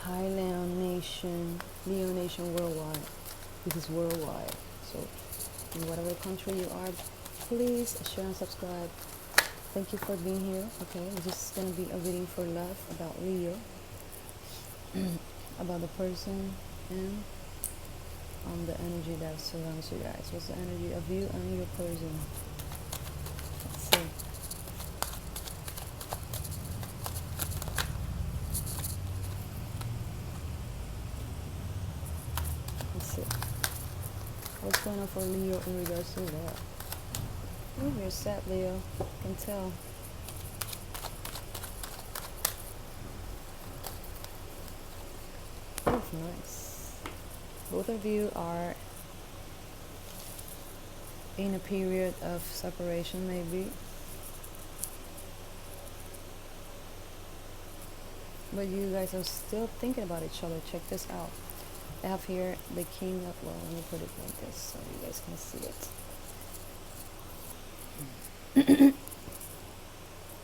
Leo Nation worldwide. This is worldwide. So in whatever country you are, please share and subscribe. Thank you for being here. Okay, this is gonna be a reading for love about Leo, about the person and the energy that surrounds you guys. What's the energy of you and your person? Let's see. Let's see. What's going on for Leo in regards to that? Oh, you're sad, Leo. I can tell. Oh, nice. Both of you are in a period of separation, maybe. But you guys are still thinking about each other. Check this out. I have here the king of, well, let me put it like this so you guys can see it.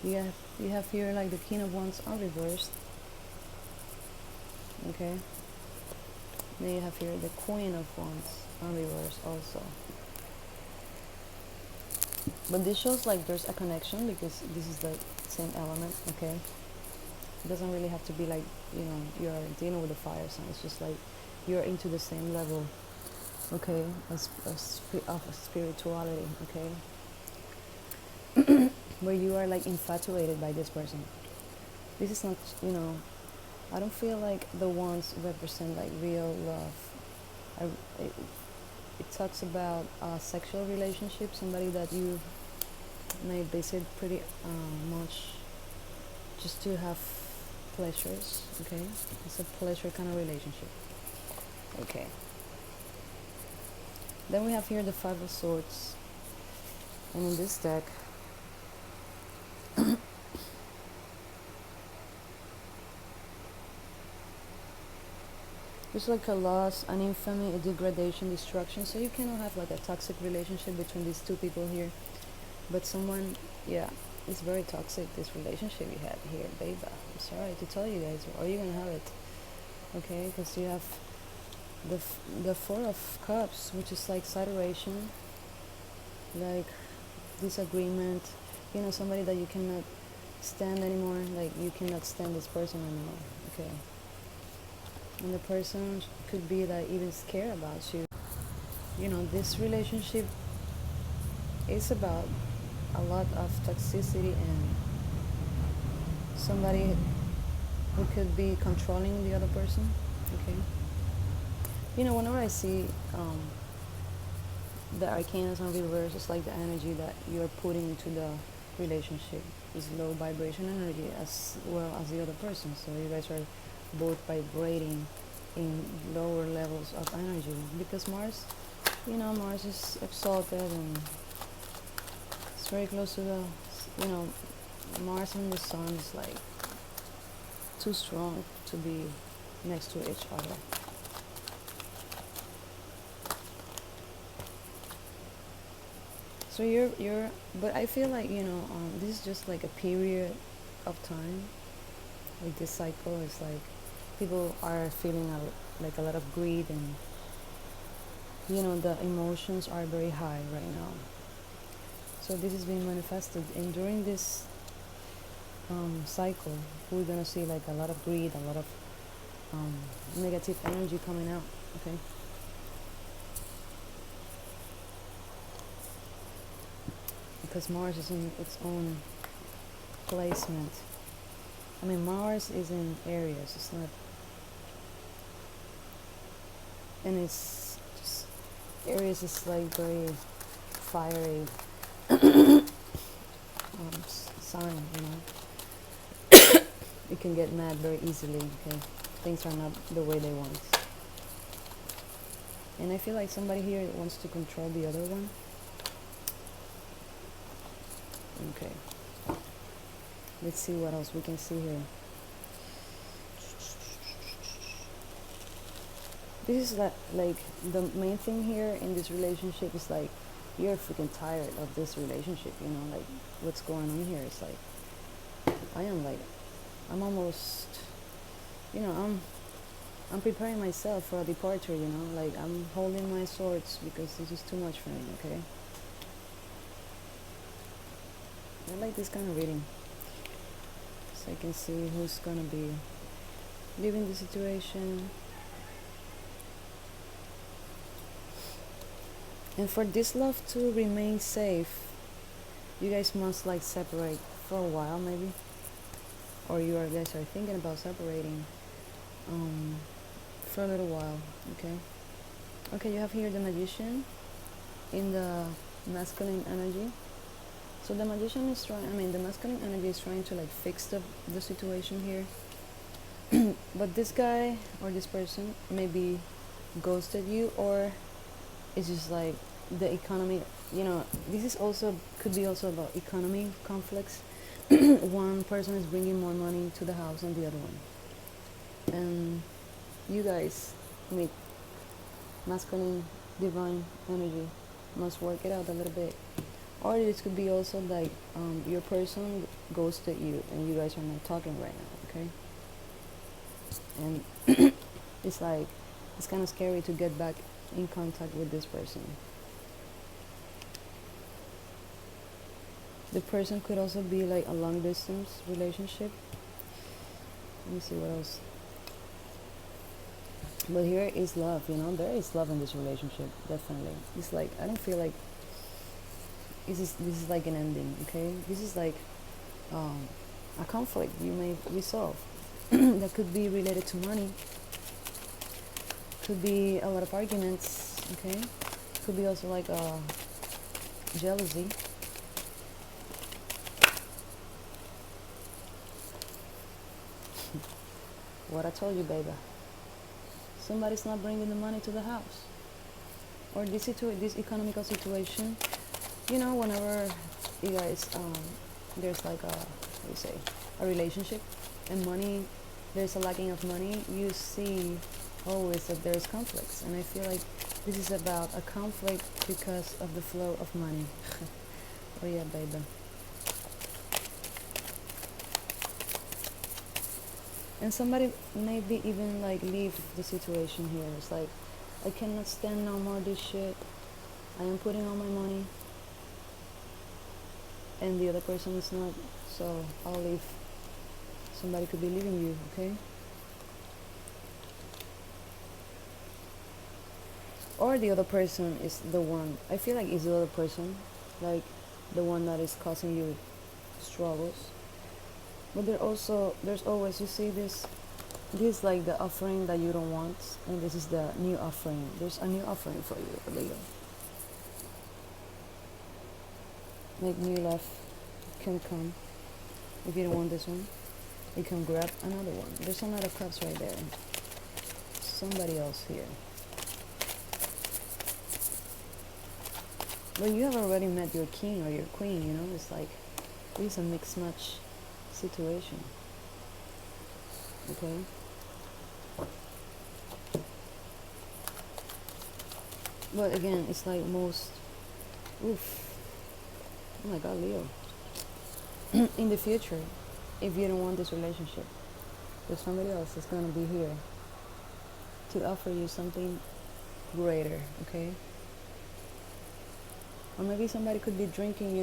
You have here like the king of wands unreversed. Okay. Then you have here the queen of wands unreversed also. But this shows like there's a connection because this is the same element, okay? It doesn't really have to be like, you're dealing with the fire sign. It's just like you're into the same level, okay, of spirituality, okay? Where you are like infatuated by this person. This is not, I don't feel like the ones represent like real love. It, it talks about a sexual relationship, somebody that you may visit pretty much just to have pleasures, okay? It's a pleasure kind of relationship, okay? Then we have here the Five of Swords, and in this deck, there's like a loss, an infamy, a degradation, destruction. So you cannot have like a toxic relationship between these two people here. But someone, yeah, it's very toxic, this relationship you had here, baby. I'm sorry to tell you guys, or you're gonna have it, okay? Because you have the Four of Cups, which is like saturation, like disagreement. Somebody that you cannot stand anymore. Like you cannot stand this person anymore, okay? And the person could be like even scared about you. This relationship is about a lot of toxicity and somebody who could be controlling the other person, okay? Whenever I see the arcanas on reverse, it's like the energy that you're putting into the relationship is low vibration energy as well as the other person. So you guys are both vibrating in lower levels of energy because Mars is exalted and it's very close to the, Mars and the Sun is like too strong to be next to each other. So but I feel like, this is just like a period of time. Like this cycle is like, people are feeling like a lot of greed and, the emotions are very high right now. So this is being manifested, and during this cycle, we're gonna see like a lot of greed, a lot of negative energy coming out, okay? Because Mars is in its own placement. I mean, Mars is in Aries. It's not, and it's just Aries is like very fiery sign. You can get mad very easily. Okay, things are not the way they want. And I feel like somebody here wants to control the other one. Okay. Let's see what else we can see here. This is like the main thing here in this relationship is like you're freaking tired of this relationship, like what's going on here. It's like I'm almost, I'm I'm preparing myself for a departure, like I'm holding my swords because this is too much for me, okay? I like this kind of reading, so I can see who's gonna be leaving the situation. And for this love to remain safe, you guys must like separate for a while maybe, or you guys are thinking about separating um, for a little while, okay? Okay, you have here the magician in the masculine energy. So the magician is trying, the masculine energy is trying to like fix the situation here. But this guy or this person maybe ghosted you, or it's just like the economy, this is also could be also about economy conflicts. One person is bringing more money to the house than the other one, and you guys meet masculine divine energy must work it out a little bit. Or this could be also like your person ghosted you and you guys are not talking right now, okay? And it's like it's kind of scary to get back in contact with this person. The person could also be like a long distance relationship. Let me see what else. But here is love, there is love in this relationship, definitely. It's like I don't feel like this is like an ending, okay? This is like a conflict you may resolve that could be related to money, could be a lot of arguments, okay? Could be also like jealousy. What I told you, baby. Somebody's not bringing the money to the house, or this economical situation. Whenever you guys there's like what do you say, a relationship, and money, there's a lacking of money, you see always that there's conflicts, and I feel like this is about a conflict because of the flow of money. Oh yeah, baby. And somebody maybe even like leave the situation here. It's like, I cannot stand no more this shit. I am putting all my money and the other person is not, so I'll leave. Somebody could be leaving you, okay? Or the other person is the one, I feel like it's the other person, like the one that is causing you struggles. But there's always, you see this like the offering that you don't want, and this is the new offering. There's a new offering for you, Leo. Like new love can come. If you don't want this one, you can grab another one. There's another cups right there. Somebody else here. But you have already met your king or your queen, it's like this is a mixed match situation. Okay? But again, it's like most, oof, oh my god, Leo. In the future, if you don't want this relationship, there's somebody else that's gonna be here to offer you something greater, okay? Or maybe somebody could be drinking,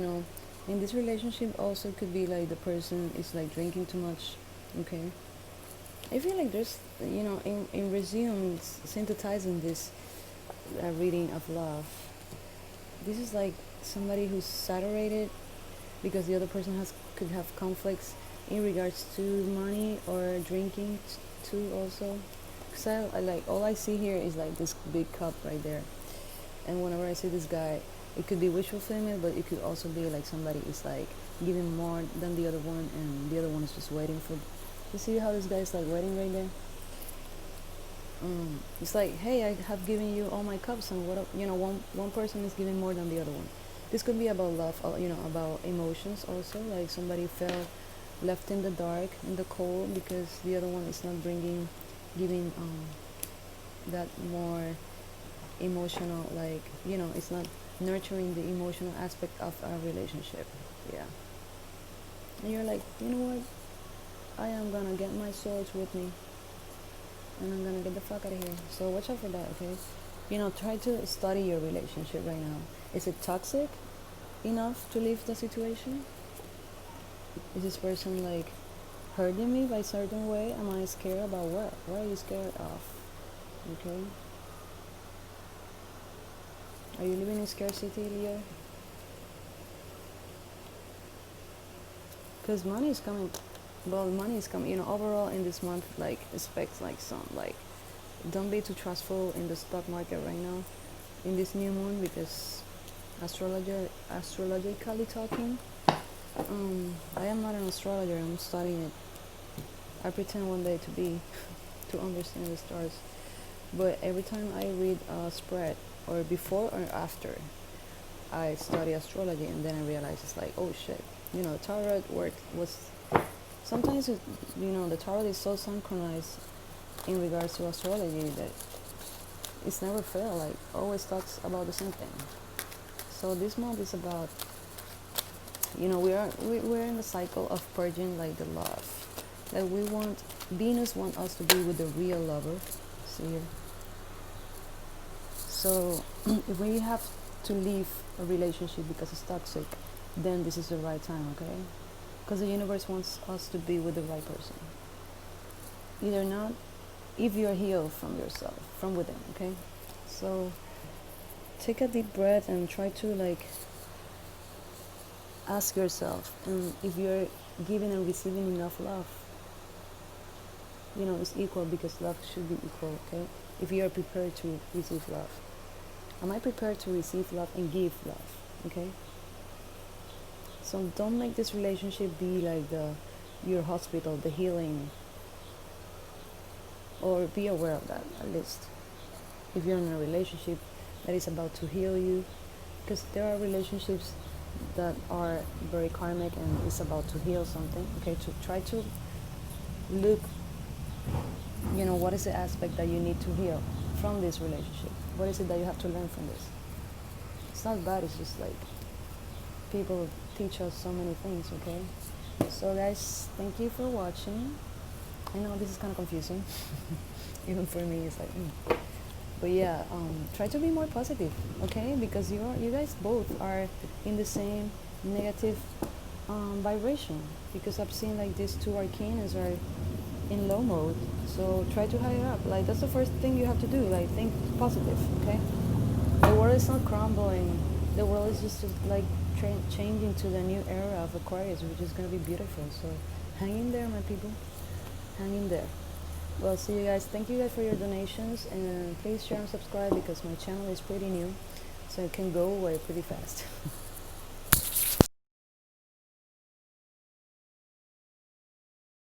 in this relationship also could be like the person is like drinking too much, okay? I feel like there's, in resume, synthesizing this reading of love, this is like somebody who's saturated because the other person could have conflicts in regards to money or drinking too also. Because I like, all I see here is like this big cup right there. And whenever I see this guy, it could be wish fulfillment, but it could also be like somebody is like giving more than the other one, and the other one is just waiting for. You see how this guy is like waiting right there? It's like, hey, I have given you all my cups, and one person is giving more than the other one. This could be about love, about emotions also. Like somebody felt left in the dark, in the cold, because the other one is not giving that more emotional, like it's not nurturing the emotional aspect of our relationship. Yeah. And you're like, you know what, I am gonna get my swords with me, and I'm gonna get the fuck out of here. So watch out for that, okay? Try to study your relationship right now. Is it toxic enough to leave the situation? Is this person like hurting me by a certain way? Am I scared about what? What are you scared of? Okay? Are you living in scarcity, Leo? Because money is coming. Well, money is coming. Overall in this month, like expect like some like don't be too trustful in the stock market right now in this new moon because astrologically talking, I am not an astrologer. I'm studying it. I pretend one day to be to understand the stars. But every time I read a spread, or before or after, I study astrology, and then I realize it's like, oh shit, tarot work was sometimes the tarot is so synchronized in regards to astrology that it's never fail. Like always talks about the same thing. So this month is about we're in the cycle of purging like the love. Like Venus want us to be with the real lover. See here. So if we have to leave a relationship because it's toxic, then this is the right time, okay? Because the universe wants us to be with the right person. Either not, if you're healed from yourself, from within, okay? So take a deep breath and try to like ask yourself, and if you're giving and receiving enough love, it's equal because love should be equal, okay? If you are prepared to receive love. Am I prepared to receive love and give love, okay? So don't make this relationship be like your hospital, the healing, or be aware of that at least. If you're in a relationship that is about to heal you, because there are relationships that are very karmic and it's about to heal something, okay? To try to look, what is the aspect that you need to heal from this relationship? What is it that you have to learn from this? It's not bad, it's just like people teach us so many things, okay? So guys, thank you for watching. I know this is kind of confusing. Even for me, it's like, But yeah, try to be more positive, okay? Because you guys both are in the same negative vibration. Because I've seen like these two arcanas are in low mode. So try to higher up. Like that's the first thing you have to do. Like think positive, okay? The world is not crumbling. The world is just like changing to the new era of Aquarius, which is gonna be beautiful. So hang in there, my people. Hang in there. Well, see you guys. Thank you guys for your donations, and please share and subscribe because my channel is pretty new, so it can go away pretty fast.